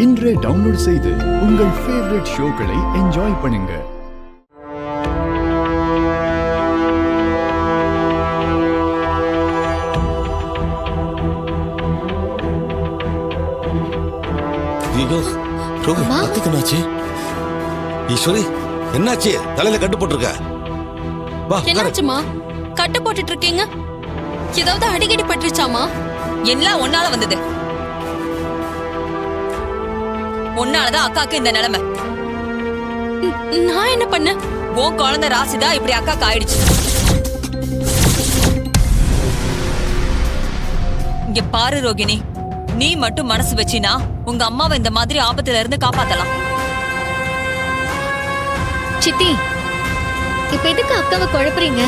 இன்றே டவுன்லோட் செய்து உங்கள் ஃபேவரட் ஷோக்களை என்ஜாய் பண்ணுங்க. ஐயோ ரோகு அத்தைக்கு என்னாச்சு? ஈஸ்வரி என்னாச்சு? தலையில கட்டு போட்டிருக்க? வா. என்னாச்சுமா? கட்டு போட்டுட்டு இருக்கீங்க? ஏதாவது அடிக்கடி பட்டுருச்சாமா? எல்லாம் ஒன்னால வந்தது. ஒன்னாலதான் அக்காக்கு இந்த நிலைமை. நான் என்ன பண்ண? உன் குழந்தை ராசிதா இப்படி அக்காக்கு ஆயிடுச்சு. இங்க பாரு ரோகிணி, நீ மட்டும் மனசு வச்சினா உங்க அம்மாவை இந்த மாதிரி ஆபத்துல இருந்து காப்பாத்தலாம். சித்தி, இப்ப எதுக்கு அக்காவை குழப்பறீங்க?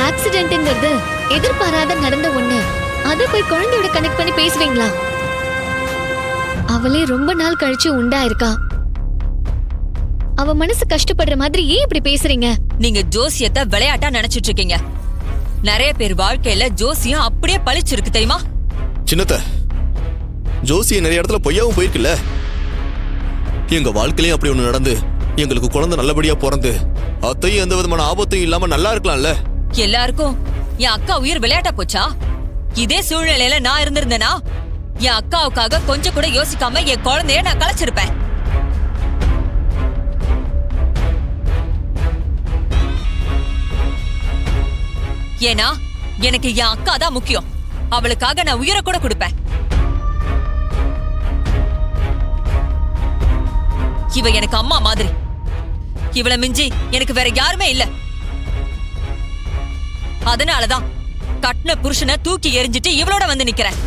ஆக்சிடென்ட்ங்கிறது எதிர்பாராத நடந்த ஒண்ணு. அதை போய் குழந்தையோட கனெக்ட் பண்ணி பேசுவீங்களா? அவளே ரொம்ப நாள் கழிச்சு உண்டாயிருக்கா. அவ மனசு கஷ்டப்படுற மாதிரி ஏன் இப்படி பேசுறீங்க? நீங்க ஜோசியத்தை விளையாட்டா நினைச்சிட்டு இருக்கீங்க. நிறைய பேர் வாழ்க்கையில ஜோசியம் அப்படியே பழிச்சிருக்கு தெரியுமா? சின்னத்த, ஜோசிய நிறைய இடத்துல பொய்யாவும் போயிருக்குல்ல. எங்க வாழ்க்கையிலயும் அப்படி ஒண்ணு நடந்து எங்களுக்கு குழந்தை நல்லபடியா பிறந்து அத்தையும் எந்த விதமான ஆபத்தையும் இல்லாம நல்லா இருக்கலாம்ல. எல்லாருக்கும் என் அக்கா உயிர் விளையாட்டா போச்சா? இதே சூழ்நிலையில நான் இருந்திருந்தேனா என் அக்காவுக்காக கொஞ்சம் கூட யோசிக்காம என் குழந்தைய நான் கலைச்சிருப்பேன். ஏன்னா எனக்கு என் அக்கா தான் முக்கியம். அவளுக்காக நான் உயிரை கூட கொடுப்பேன். இவ எனக்கு அம்மா மாதிரி. இவளை மிஞ்சி எனக்கு வேற யாருமே இல்ல. அதனாலதான் கட்டின புருஷனை தூக்கி எறிஞ்சிட்டு இவளோட வந்து நிக்கிறேன்.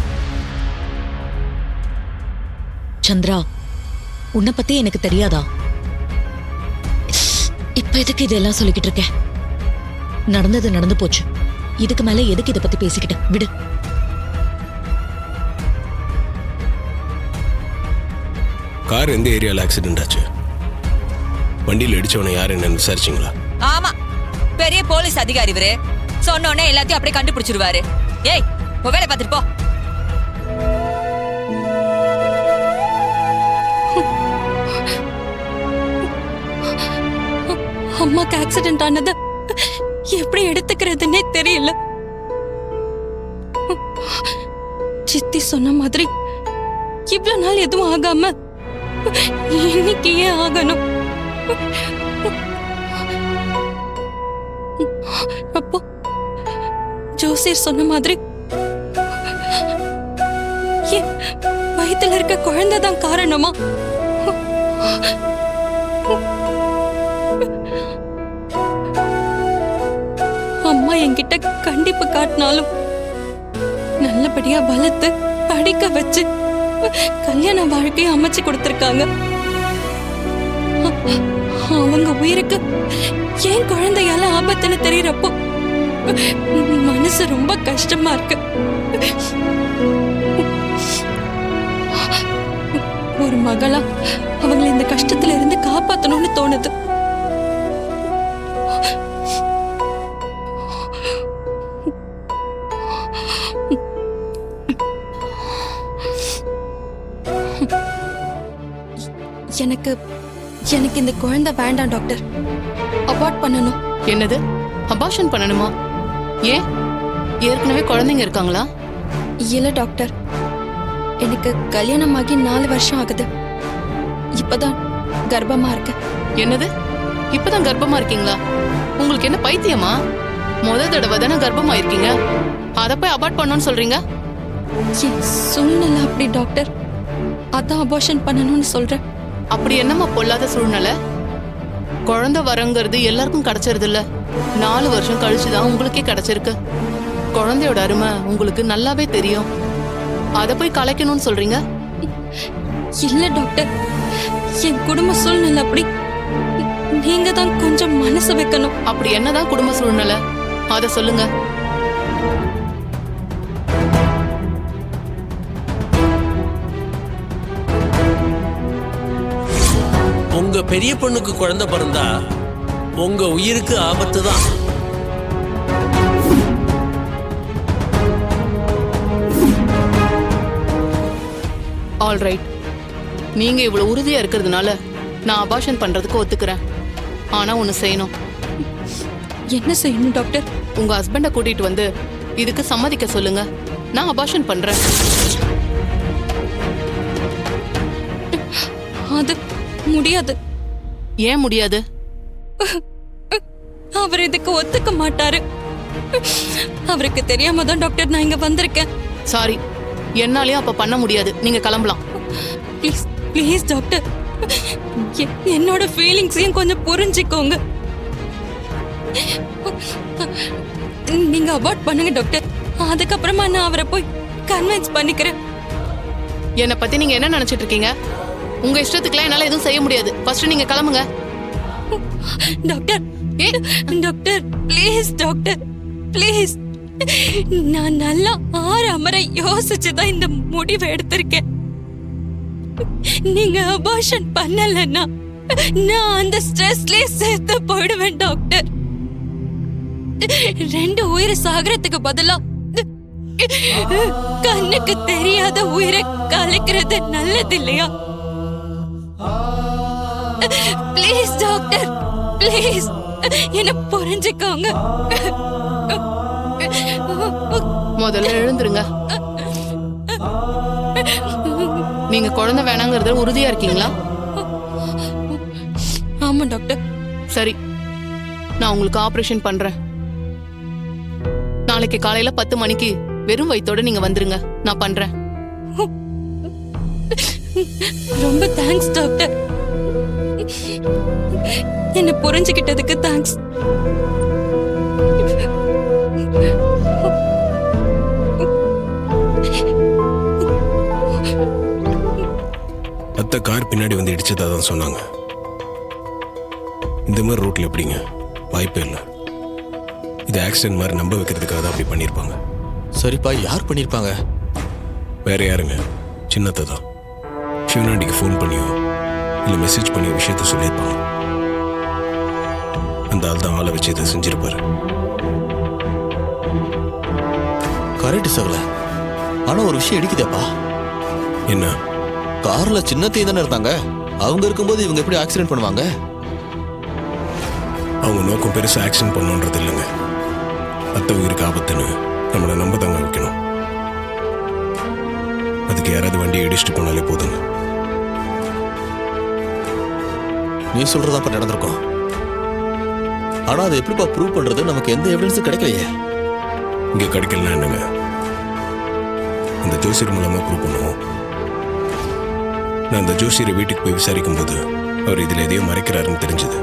சந்திரா, உன்னை பத்தி எனக்கு தெரியாதா? இப்ப எதுக்கு இதெல்லாம் சொல்லிக்கிட்டு இருக்க? நடந்தது நடந்து போச்சு. இதுக்கு மேல எதுக்கு இதை பத்தி பேசிக்கிட்ட? விடு. கார் எந்த ஏரியால ஆக்சிடென்ட் ஆச்சு? வண்டியில் இடிச்சவனை யார் என்னன்னு விசாரிச்சிங்களா? ஆமா, பெரிய போலீஸ் அதிகாரி இவரு. சொன்னோன்னே எல்லாத்தையும் அப்படியே கண்டுபிடிச்சிருவாரு. ஏய், வேலை பார்த்துட்டு போ. அம்மாக்கு ஆக்சிடென்ட் ஆனது எப்படி எடுத்துக்கிறதுன்னே தெரியல. சித்தி சொன்ன மாதிரி இவ்வளவு நாள் எதுவும் ஆகாம இன்னைக்கு ஏன் ஆகணும்? அப்போ ஜோசியர் சொன்ன மாதிரி வயித்துல இருக்க குழந்தைதான் காரணமா? அம்மா என்கிட்ட கண்டிப்பு காட்டினாலும் நல்லபடியா வளர்த்து படிக்க வச்சு கல்யாண வாழ்க்கையை அமைச்சு கொடுத்திருக்காங்க. அவங்க உயிருக்கு ஏன் குழந்தையால ஆபத்துன்னு தெரியறப்போ மனசு ரொம்ப கஷ்டமா இருக்கு. ஒரு மகளா அவங்களை இந்த கஷ்டத்துல இருந்து காப்பாத்தணும்னு தோணுது. எனக்கு இந்த குழந்தை வேண்டாம் டாக்டர். அபார்ட் பண்ணணும். என்னது? அபார்ஷன் பண்ணணுமா? ஏன்? ஏற்கனவே குழந்தைங்க இருக்காங்களா? இல்ல டாக்டர், எனக்கு கல்யாணமாகி 4 வருஷம் ஆகுது. இப்பதான் கர்ப்பமா இருக்கு. என்னது? இப்பதான் கர்ப்பமா இருக்கீங்களா? உங்களுக்கு என்ன பைத்தியமா? முதல் தடவை தானே கர்ப்பமா இருக்கீங்க, அதை போய் அபார்ட் பண்ணணும்னு சொல்றீங்க? சூழ்நிலை அப்படி டாக்டர், அதான் அபார்ஷன் பண்ணணும்னு சொல்றேன். அப்படி என்னமா பொல்லாத சூழ்நிலை? குழந்தை வரங்கிறது எல்லாருக்கும் கிடைச்சிருது இல்ல. 4 வருஷம் கழிச்சுதான் உங்களுக்கே கிடைச்சிருக்கு. குழந்தையோட அருமை உங்களுக்கு நல்லாவே தெரியும். அதை போய் கலைக்கணும்னு சொல்றீங்க? இல்ல டாக்டர், என் குடும்ப சூழ்நிலை அப்படி. நீங்க தான் கொஞ்சம் மனசு வைக்கணும். அப்படி என்னதான் குடும்ப சூழ்நிலை, அதை சொல்லுங்க. உங்க பெரிய பொண்ணுக்கு குழந்தை பிறந்தா உங்க உயிருக்கு ஆபத்து தான். ஆல் ரைட், நீங்க இவ்வளவு உறுதியா இருக்கிறதுனால நான் அபார்ஷன் பண்றதுக்கு ஒத்துக்கிறேன். ஆனா ஒண்ணு செய்யணும். என்ன செய்யணும் டாக்டர்? உங்க ஹஸ்பண்ட கூட்டிட்டு வந்து இதுக்கு சம்மதிக்க சொல்லுங்க. நான் அபார்ஷன் பண்றேன். அது முடியாது. ஏன் முடியாது? அவர் இதுக்கு ஒத்துக்க மாட்டாரு. அவருக்கு தெரியாம தான் டாக்டர் நான் இங்க வந்திருக்கேன். சாரி, என்னாலயும் அப்ப பண்ண முடியாது. நீங்க கிளம்பலாம். ப்ளீஸ் ப்ளீஸ் டாக்டர், என்னோட ஃபீலிங்ஸையும் கொஞ்சம் புரிஞ்சுக்கோங்க. நீங்க அபார்ட் பண்ணுங்க டாக்டர். அதுக்கப்புறமா நான் அவரை போய் கன்வின்ஸ் பண்ணிக்கிறேன். என்னை பத்தி நீங்க என்ன நினைச்சிட்டு இருக்கீங்க? உங்க இஷ்டத்துக்குலாம் என்னால எதுவும் செய்ய முடியாது. ஃபர்ஸ்ட் நீங்க கிளம்புங்க. Doctor, doctor please doctor please. நான் நல்லா அமர யோசிச்சுதான் இந்த முடிவை எடுத்திருக்கேன். நீங்க அபார்ஷன் பண்ணலன்னா நான் அந்த ஸ்ட்ரெஸ்லயே செத்து போயிடுவேன் டாக்டர். 2 உயிரை சாகறதுக்கு பதிலா கண்ணுக்கு தெரியாத உயிரை கலைக்கிறது நல்லது இல்லையா? ப்ளீஸ் டாக்டர் ப்ளீஸ் என்ன புரிஞ்சுக்கோங்க. முதல்ல எழுந்துருங்க. நீங்க குழந்தை வேணாங்கிறதுல உறுதியா இருக்கீங்களா? ஆமா டாக்டர். சரி, நான் உங்களுக்கு ஆபரேஷன் பண்றேன். நாளைக்கு காலையில 10 மணிக்கு வெறும் வயித்தோட நீங்க வந்துருங்க. நான் பண்றேன். ரொம்ப தேங்க்ஸ் டாக்டர். என்ன புரிஞ்சுக்கிட்டதுக்கு தேங்க்ஸ். அத்தை கார் பின்னாடி வந்து இடிச்சதா தான் சொன்னாங்க. இந்த மாதிரி ரோட்ல எப்படிங்க? வாய்ப்பே இல்லை. இது ஆக்சிடென்ட் மாதிரி நம்ப வைக்கிறதுக்காக தான் அப்படி பண்ணியிருப்பாங்க. சரிப்பா, யார் பண்ணியிருப்பாங்க? வேற யாருங்க? சின்னத்தை தான். சிவனாண்டிக்கு ஃபோன் பண்ணியோ இல்லை மெசேஜ் பண்ணியோ விஷயத்த சொல்லியிருப்பாங்க. அந்த ஆள் தான் ஆளை வச்சு இதை செஞ்சிருப்பாரு. கரெக்ட் சகல. ஆனா ஒரு விஷயம் இடிக்குதேப்பா. என்ன? கார்ல சின்னத்தையும் தானே இருந்தாங்க. அவங்க இருக்கும்போது இவங்க எப்படி ஆக்சிடென்ட் பண்ணுவாங்க? அவங்க நோக்கம் பெருசா ஆக்சிடென்ட் பண்ணணுன்றது இல்லைங்க. அத்தை உயிருக்கு ஆபத்துன்னு நம்மளை நம்ப தாங்க வைக்கணும். அதுக்கு யாராவது வண்டியை இடிச்சுட்டு போனாலே போதுங்க. நீ சொல்றதாப்பா நடந்திருக்கும். ஆனா அதை எப்படிப்பா ப்ரூவ் பண்றது? நமக்கு எந்த எவிடன்ஸும் கிடைக்கலையே. இங்க கிடைக்கலன்னா என்னங்க, அந்த ஜோசியர் மூலமா ப்ரூவ் பண்ணுவோம். நான் அந்த ஜோசியரை வீட்டுக்கு போய் விசாரிக்கும் போது அவர் இதுல எதையோ மறைக்கிறாருன்னு தெரிஞ்சது.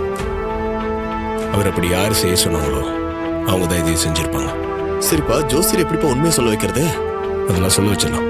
அவர் அப்படி யார் செய்ய சொன்னாங்களோ அவங்க தான் இதையும் செஞ்சிருப்பாங்க. சரிப்பா, ஜோசியர் எப்படிப்பா உண்மையை சொல்ல வைக்கிறது? அதெல்லாம் சொல்ல வச்சிடலாம்.